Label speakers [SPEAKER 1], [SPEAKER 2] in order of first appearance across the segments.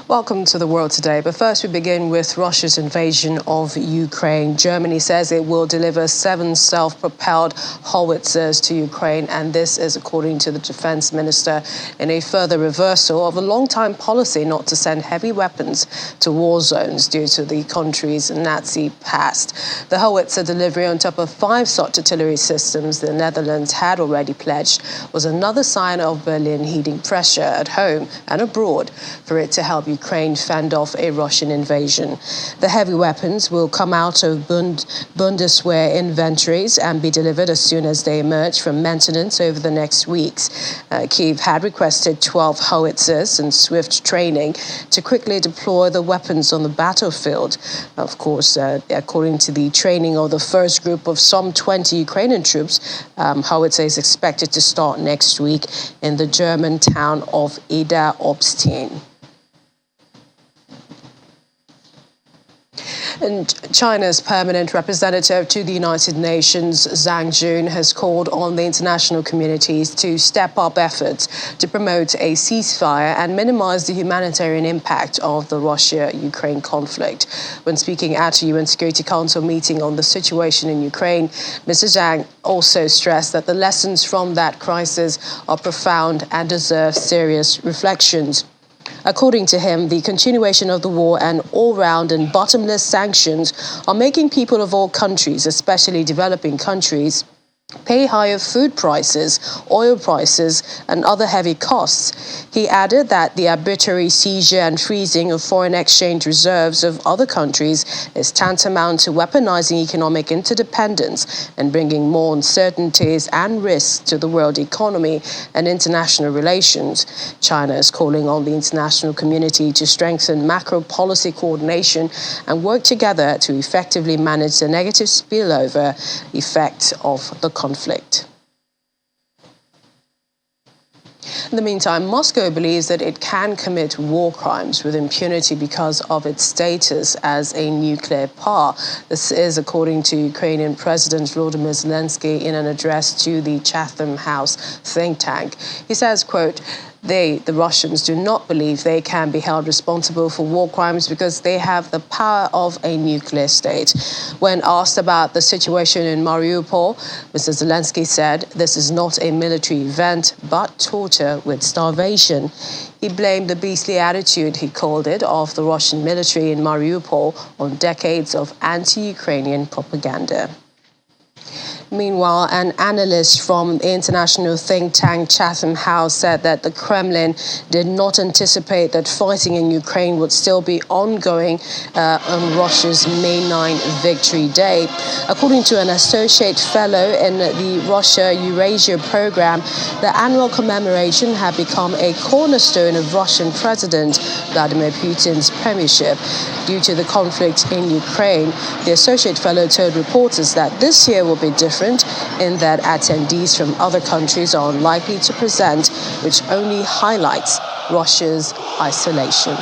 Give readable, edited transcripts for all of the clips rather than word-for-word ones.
[SPEAKER 1] Welcome to The World Today. But first, we begin with Russia's invasion of Ukraine. Germany says it will deliver 7 self-propelled Howitzers to Ukraine, and this is according to the defense minister in a further reversal of a long-time policy not to send heavy weapons to war zones due to the country's Nazi past. The Howitzer delivery, on top of 5 such artillery systems the Netherlands had already pledged, was another sign of Berlin heeding pressure at home and abroad for it to help Ukraine fend off a Russian invasion. The heavy weapons will come out of Bundeswehr inventories and be delivered as soon as they emerge from maintenance over the next weeks. Kyiv had requested 12 howitzers and swift training to quickly deploy the weapons on the battlefield. Of course, according to the training of the first group of some 20 Ukrainian troops, howitzer is expected to start next week in the German town of Ida Obstin. And China's permanent representative to the United Nations, Zhang Jun, has called on the international communities to step up efforts to promote a ceasefire and minimize the humanitarian impact of the Russia-Ukraine conflict. When speaking at a UN Security Council meeting on the situation in Ukraine, Mr. Zhang also stressed that the lessons from that crisis are profound and deserve serious reflections. According to him, the continuation of the war and all-round and bottomless sanctions are making people of all countries, especially developing countries, pay higher food prices, oil prices, and other heavy costs. He added that the arbitrary seizure and freezing of foreign exchange reserves of other countries is tantamount to weaponizing economic interdependence and bringing more uncertainties and risks to the world economy and international relations. China is calling on the international community to strengthen macro policy coordination and work together to effectively manage the negative spillover effect of the conflict. In the meantime, Moscow believes that it can commit war crimes with impunity because of its status as a nuclear power. This is according to Ukrainian President Volodymyr Zelensky in an address to the Chatham House think tank. He says, quote, the Russians do not believe they can be held responsible for war crimes because they have the power of a nuclear state. When asked about the situation in Mariupol, Mr. Zelensky said this is not a military event, but torture with starvation. He blamed the beastly attitude, he called it, of the Russian military in Mariupol on decades of anti-Ukrainian propaganda. Meanwhile, an analyst from the international think tank Chatham House said that the Kremlin did not anticipate that fighting in Ukraine would still be ongoing on Russia's May 9 Victory Day. According to an associate fellow in the Russia-Eurasia program, the annual commemoration had become a cornerstone of Russian President Vladimir Putin's premiership. Due to the conflict in Ukraine, the associate fellow told reporters that this year will be different in that attendees from other countries are unlikely to present, which only highlights Russia's isolation.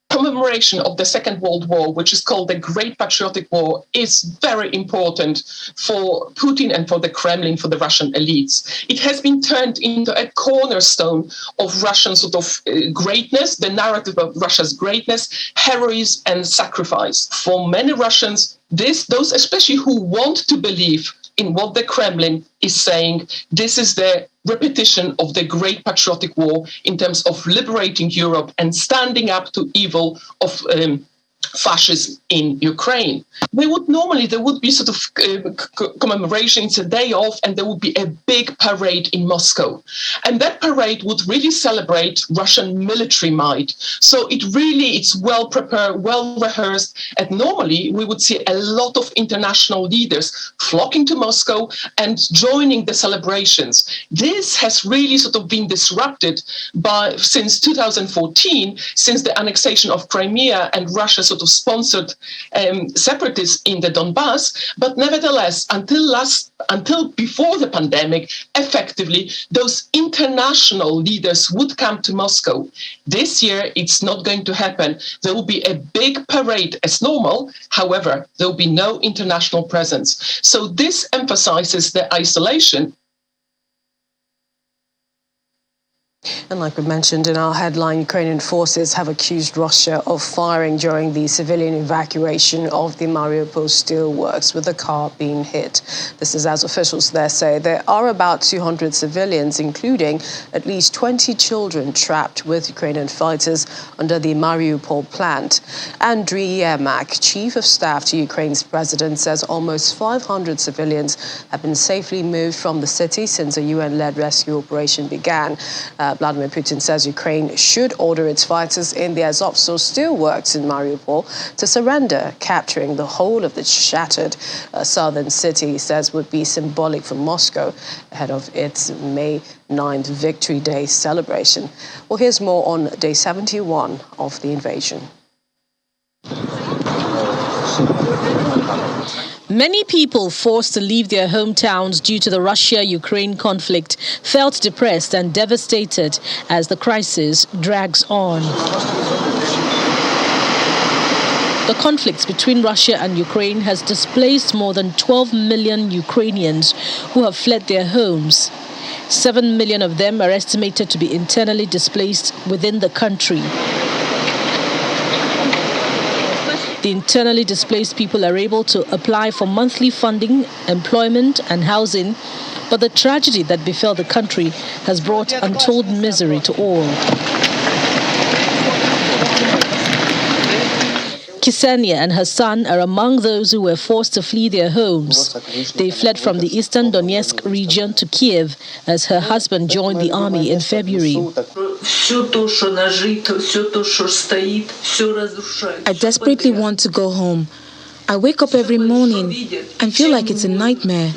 [SPEAKER 2] Commemoration of the Second World War, which is called the Great Patriotic War, is very important for Putin and for the Kremlin, for the Russian elites. It has been turned into a cornerstone of Russian sort of greatness, the narrative of Russia's greatness, heroism and sacrifice. For many Russians, those especially who want to believe in what the Kremlin is saying, this is the repetition of the Great Patriotic War in terms of liberating Europe and standing up to evil of fascism in Ukraine. There would be sort of commemorations, a day off, and there would be a big parade in Moscow. And that parade would really celebrate Russian military might. So it's well prepared, well rehearsed. And normally we would see a lot of international leaders flocking to Moscow and joining the celebrations. This has really sort of been disrupted since 2014, since the annexation of Crimea and Russia sort sort of sponsored separatists in the Donbass. But nevertheless, until before the pandemic, effectively, those international leaders would come to Moscow. This year, it's not going to happen. There will be a big parade as normal. However, there will be no international presence. So this emphasizes the isolation.
[SPEAKER 1] And like we mentioned in our headline, Ukrainian forces have accused Russia of firing during the civilian evacuation of the Mariupol steelworks, with the car being hit. This is as officials there say. There are about 200 civilians, including at least 20 children, trapped with Ukrainian fighters under the Mariupol plant. Andriy Yermak, chief of staff to Ukraine's president, says almost 500 civilians have been safely moved from the city since a UN-led rescue operation began. Vladimir Putin says Ukraine should order its fighters in the Azovstal steelworks in Mariupol to surrender. Capturing the whole of the shattered southern city, he says, would be symbolic for Moscow ahead of its May 9th Victory Day celebration. Well, here's more on day 71 of the invasion.
[SPEAKER 3] Many people forced to leave their hometowns due to the Russia-Ukraine conflict felt depressed and devastated as the crisis drags on. The conflict between Russia and Ukraine has displaced more than 12 million Ukrainians who have fled their homes. 7 million of them are estimated to be internally displaced within the country. The internally displaced people are able to apply for monthly funding, employment and housing, but the tragedy that befell the country has brought untold misery to all. Ksenia and her son are among those who were forced to flee their homes. They fled from the eastern Donetsk region to Kyiv as her husband joined the army in February.
[SPEAKER 4] I desperately want to go home. I wake up every morning and feel like it's a nightmare.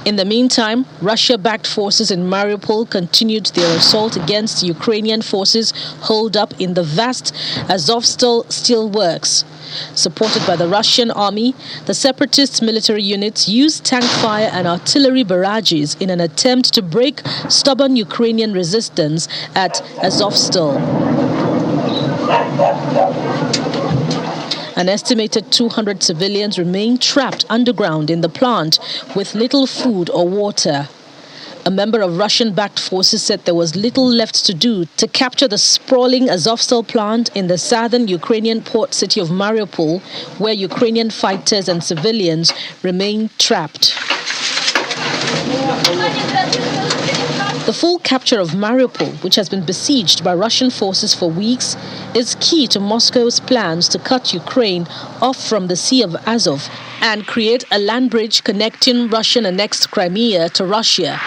[SPEAKER 3] In the meantime, Russia-backed forces in Mariupol continued their assault against Ukrainian forces holed up in the vast Azovstal steelworks. Supported by the Russian army, the separatist military units used tank fire and artillery barrages in an attempt to break stubborn Ukrainian resistance at Azovstal. An estimated 200 civilians remain trapped underground in the plant with little food or water. A member of Russian-backed forces said there was little left to do to capture the sprawling Azovstal plant in the southern Ukrainian port city of Mariupol, where Ukrainian fighters and civilians remain trapped. The full capture of Mariupol, which has been besieged by Russian forces for weeks, is key to Moscow's plans to cut Ukraine off from the Sea of Azov and create a land bridge connecting Russian-annexed Crimea to Russia.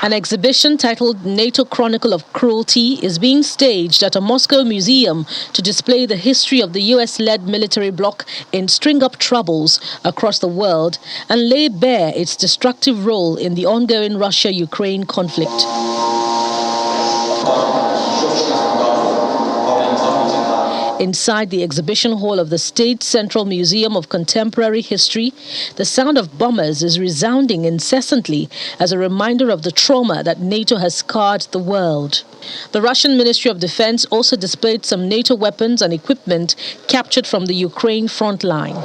[SPEAKER 3] An exhibition titled Nato Chronicle of Cruelty is being staged at a Moscow museum to display the history of the US-led military bloc in string-up troubles across the world and lay bare its destructive role in the ongoing Russia-Ukraine conflict. Inside the exhibition hall of the State Central Museum of Contemporary History, the sound of bombers is resounding incessantly as a reminder of the trauma that NATO has scarred the world. The Russian Ministry of Defense also displayed some NATO weapons and equipment captured from the Ukraine front line.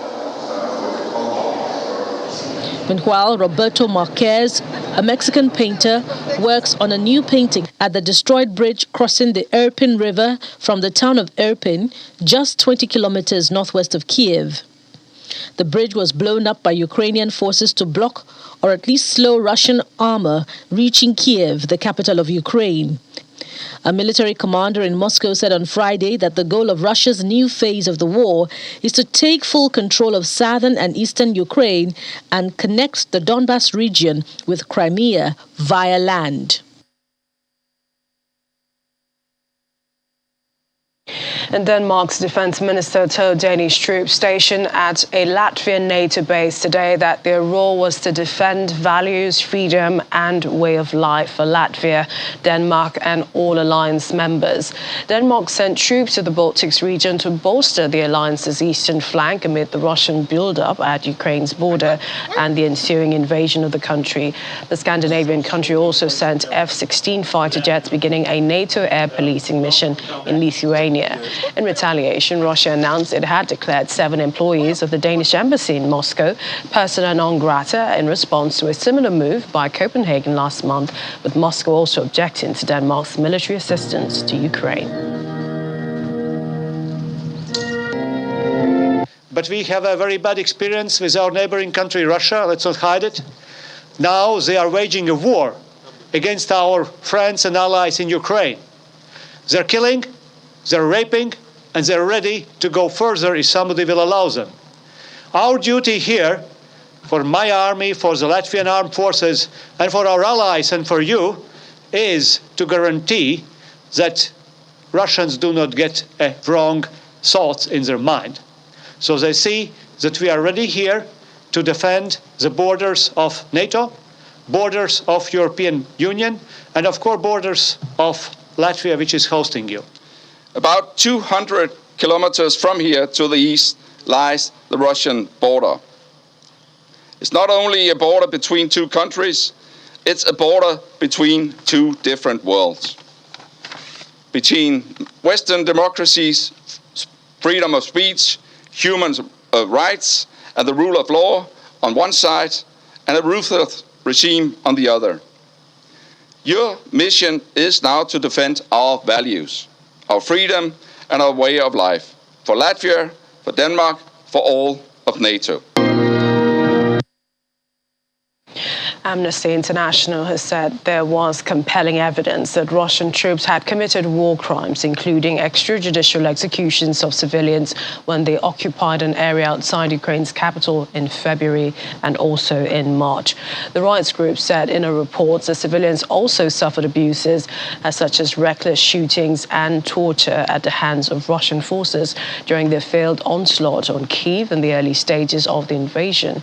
[SPEAKER 3] Meanwhile, Roberto Marquez, a Mexican painter, works on a new painting at the destroyed bridge crossing the Irpin River from the town of Irpin, just 20 kilometers northwest of Kyiv. The bridge was blown up by Ukrainian forces to block or at least slow Russian armor reaching Kyiv, the capital of Ukraine. A military commander in Moscow said on Friday that the goal of Russia's new phase of the war is to take full control of southern and eastern Ukraine and connect the Donbass region with Crimea via land.
[SPEAKER 1] And Denmark's defense minister told Danish troops stationed at a Latvian NATO base today that their role was to defend values, freedom and way of life for Latvia, Denmark and all alliance members. Denmark sent troops to the Baltics region to bolster the alliance's eastern flank amid the Russian buildup at Ukraine's border and the ensuing invasion of the country. The Scandinavian country also sent F-16 fighter jets beginning a NATO air policing mission in Lithuania. In retaliation, Russia announced it had declared 7 employees of the Danish embassy in Moscow persona non grata in response to a similar move by Copenhagen last month, with Moscow also objecting to Denmark's military assistance to Ukraine.
[SPEAKER 5] But we have a very bad experience with our neighboring country, Russia. Let's not hide it. Now they are waging a war against our friends and allies in Ukraine. They're killing, they're raping, and they're ready to go further if somebody will allow them. Our duty here, for my army, for the Latvian armed forces, and for our allies and for you, is to guarantee that Russians do not get wrong thoughts in their mind. So they see that we are ready here to defend the borders of NATO, borders of European Union, and of course borders of Latvia, which is hosting you.
[SPEAKER 6] About 200 kilometers from here to the east lies the Russian border. It's not only a border between two countries, it's a border between two different worlds. Between Western democracies, freedom of speech, human rights, and the rule of law on one side, and a ruthless regime on the other. Your mission is now to defend our values, our freedom and our way of life, for Latvia, for Denmark, for all of NATO.
[SPEAKER 1] Amnesty International has said there was compelling evidence that Russian troops had committed war crimes, including extrajudicial executions of civilians when they occupied an area outside Ukraine's capital in February and also in March. The rights group said in a report that civilians also suffered abuses, such as reckless shootings and torture at the hands of Russian forces during their failed onslaught on Kyiv in the early stages of the invasion,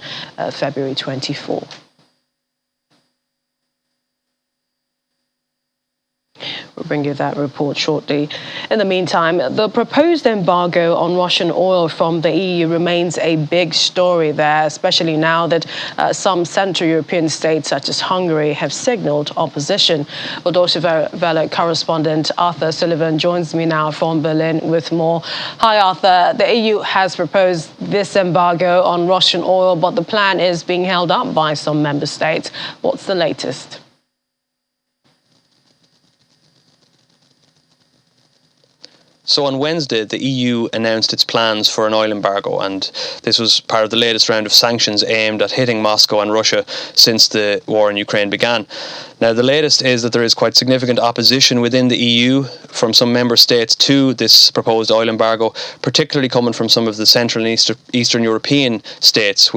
[SPEAKER 1] February 24. We'll bring you that report shortly. In the meantime, the proposed embargo on Russian oil from the EU remains a big story there, especially now that some Central European states, such as Hungary, have signaled opposition. Well, Deutsche Welle correspondent Arthur Sullivan joins me now from Berlin with more. Hi, Arthur. The EU has proposed this embargo on Russian oil, but the plan is being held up by some member states. What's the latest?
[SPEAKER 7] So on Wednesday, the EU announced its plans for an oil embargo, and this was part of the latest round of sanctions aimed at hitting Moscow and Russia since the war in Ukraine began. Now, the latest is that there is quite significant opposition within the EU from some member states to this proposed oil embargo, particularly coming from some of the Central and Eastern European states,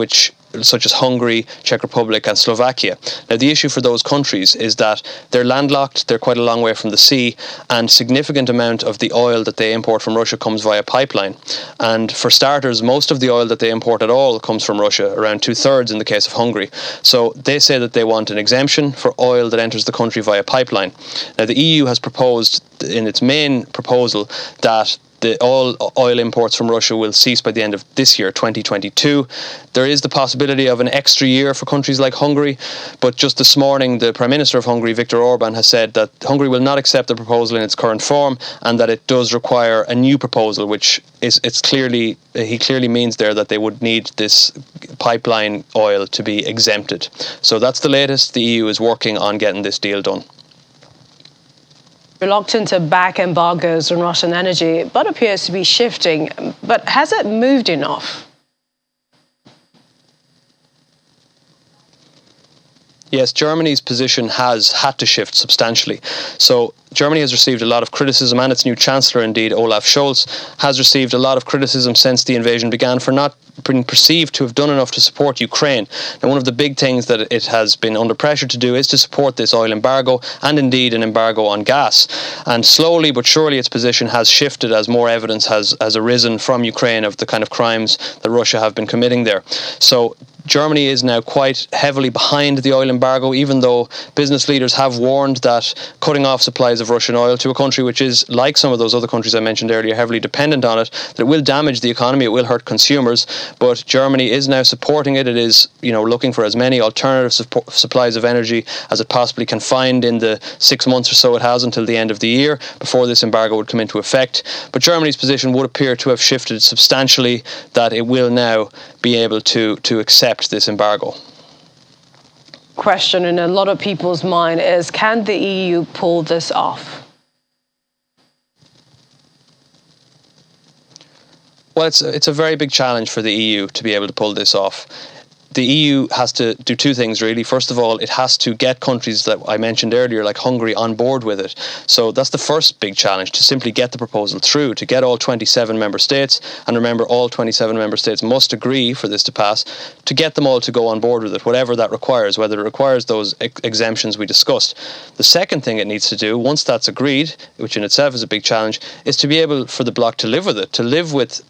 [SPEAKER 7] such as Hungary, Czech Republic and Slovakia. Now, the issue for those countries is that they're landlocked, they're quite a long way from the sea, and significant amount of the oil that they import from Russia comes via pipeline. And for starters, most of the oil that they import at all comes from Russia, around 2/3 in the case of Hungary. So they say that they want an exemption for oil that enters the country via pipeline. Now, the EU has proposed in its main proposal that all oil imports from Russia will cease by the end of this year, 2022. There is the possibility of an extra year for countries like Hungary, but just this morning, the Prime Minister of Hungary, Viktor Orban, has said that Hungary will not accept the proposal in its current form and that it does require a new proposal, which he clearly means there that they would need this pipeline oil to be exempted. So that's the latest. The EU is working on getting this deal done.
[SPEAKER 1] Reluctant to back embargoes on Russian energy, but appears to be shifting. But has it moved enough?
[SPEAKER 7] Yes, Germany's position has had to shift substantially. So Germany has received a lot of criticism, and its new Chancellor, indeed, Olaf Scholz, has received a lot of criticism since the invasion began for not being perceived to have done enough to support Ukraine. Now, one of the big things that it has been under pressure to do is to support this oil embargo, and indeed an embargo on gas. And slowly but surely its position has shifted as more evidence has arisen from Ukraine of the kind of crimes that Russia have been committing there. So Germany is now quite heavily behind the oil embargo, even though business leaders have warned that cutting off supplies of Russian oil to a country which is, like some of those other countries I mentioned earlier, heavily dependent on it, that it will damage the economy, it will hurt consumers. But Germany is now supporting it. It is, looking for as many alternative supplies of energy as it possibly can find in the 6 months or so it has until the end of the year before this embargo would come into effect. But Germany's position would appear to have shifted substantially, that it will now be able to accept this embargo.
[SPEAKER 1] Question in a lot of people's mind is, can the EU pull this off?
[SPEAKER 7] Well, it's a very big challenge for the EU to be able to pull this off. The EU has to do two things, really. First of all, it has to get countries that I mentioned earlier, like Hungary, on board with it. So that's the first big challenge, to simply get the proposal through, to get all 27 member states. And remember, all 27 member states must agree for this to pass, to get them all to go on board with it, whatever that requires, whether it requires those exemptions we discussed. The second thing it needs to do, once that's agreed, which in itself is a big challenge, is to be able for the bloc to live with it, to live with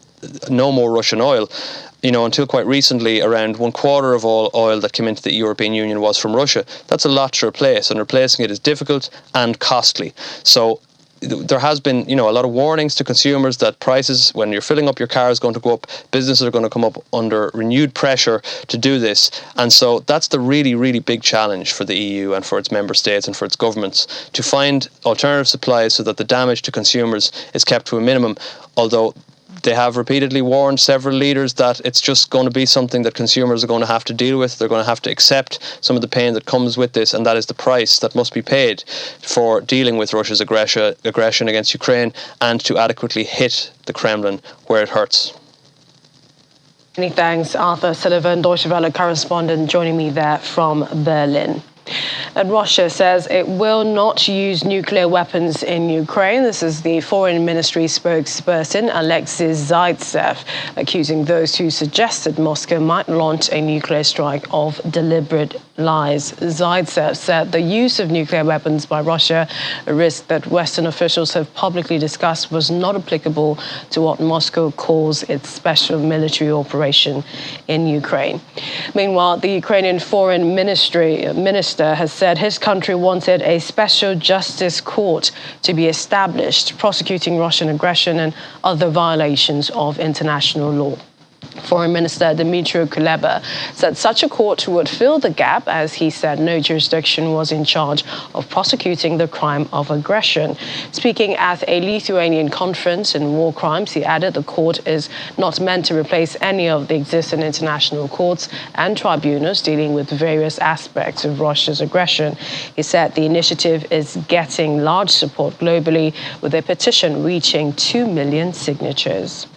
[SPEAKER 7] no more Russian oil. Until quite recently, around 1/4 of all oil that came into the European Union was from Russia. That's a lot to replace, and replacing it is difficult and costly. So there has been, a lot of warnings to consumers that prices, when you're filling up your car, is going to go up. Businesses are going to come up under renewed pressure to do this. And so that's the really, really big challenge for the EU and for its member states and for its governments, to find alternative supplies so that the damage to consumers is kept to a minimum. Although they have repeatedly warned several leaders that it's just going to be something that consumers are going to have to deal with. They're going to have to accept some of the pain that comes with this, and that is the price that must be paid for dealing with Russia's aggression against Ukraine, and to adequately hit the Kremlin where it hurts.
[SPEAKER 1] Many thanks, Arthur Sullivan, Deutsche Welle correspondent, joining me there from Berlin. And Russia says it will not use nuclear weapons in Ukraine. This is the Foreign Ministry spokesperson, Alexei Zaitsev, accusing those who suggested Moscow might launch a nuclear strike of deliberate lies. Zaitsev said the use of nuclear weapons by Russia, a risk that Western officials have publicly discussed, was not applicable to what Moscow calls its special military operation in Ukraine. Meanwhile, the Ukrainian Foreign Minister has said his country wanted a special justice court to be established, prosecuting Russian aggression and other violations of international law. Foreign Minister Dmytro Kuleba said such a court would fill the gap, as he said no jurisdiction was in charge of prosecuting the crime of aggression. Speaking at a Lithuanian conference in war crimes, he added the court is not meant to replace any of the existing international courts and tribunals dealing with various aspects of Russia's aggression. He said the initiative is getting large support globally, with a petition reaching 2 million signatures.